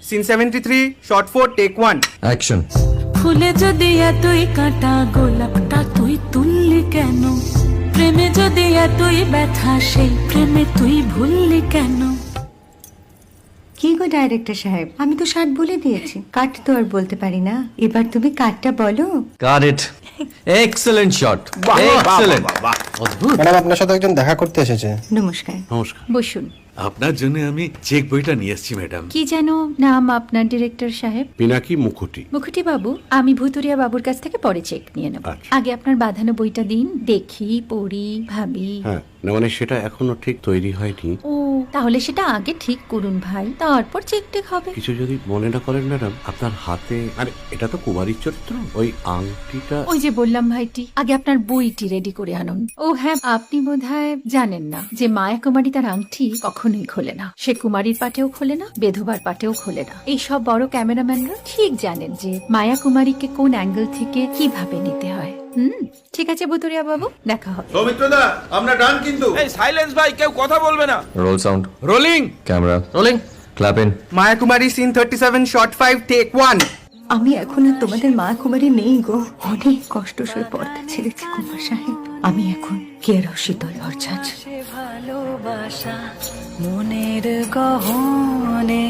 Scene 73 short 4 take 1 action. ফুলে যদি এতই কাঁটা গোলাপটা তুই তুললি কেন? প্রেমে যদি এতই ব্যথা সেই প্রেমে তুই ভুললি কেন? কি গো ডাইরেক্টর সাহেব, আমি তো 60 বলে দিয়েছি, কাট তো আর বলতে পারি না, এবার তুমি কাটটা বলো। Got it. Excellent shot, excellent. অদ্ভুত। ম্যাডাম, আপনার সাথে একজন দেখা করতে এসেছে। নমস্কার। নমস্কার। বসুন। আপনার জন্য আমি চেক বইটা নিয়ে এসেছি ম্যাডাম। কি যেন নাম আপনার ডিরেক্টর সাহেব? পিনাকি মুখোটি। মুখুটি বাবু, আমি ভুতুরিয়া বাবুর কাছ থেকে পরে চেক নিয়ে নেব। আচ্ছা। আগে আপনার বাঁধানো বইটা দিন, দেখি, পড়ি, ভাবি। হ্যাঁ, না মানে সেটা এখনো ঠিক তৈরি হয়নি। ও, তাহলে সেটা আগে ঠিক করুন ভাই, তারপর চেক টেক হবে। কিছু যদি মনে না করেন ম্যাডাম, আপনার হাতে, আরে এটা তো কুমারীর চরিত্র, ওই আংটিটা। ওই যে বললাম ভাইটি, আগে আপনার বইটি রেডি করে আনুন। ও হ্যাঁ, আপনি বোধহয় জানেন না যে মায়া কুমারী তার আংটি কখনোই খোলে না। সে কুমারীর পাটেও খোলে না, বেধবার পাটেও খোলে না। এই সব বড় ক্যামেরাম্যানরা ঠিক জানেন যে মায়া কুমারীকে কোন অ্যাঙ্গেল থেকে কিভাবে নিতে হয়। ঠিক আছে ভুতুরিয়া বাবু, দেখা হবে। সৌমিত্রদা, আমরা ডান কিন্তু। এই সাইলেন্স ভাই, কেউ কথা বলবে না। Roll sound, rolling. Camera rolling, clap in. Maya Kumari scene 37 shot 5 take 1 আমি এখন আর তোমাদের মা কুমারী নেই গো, অনেক কষ্ট সয়ে পর্দা ছেড়েছি কুমার সাহেব। আমি এখন কেরো শীতল ভরছাছ। ভালোবাসা মনের গহনে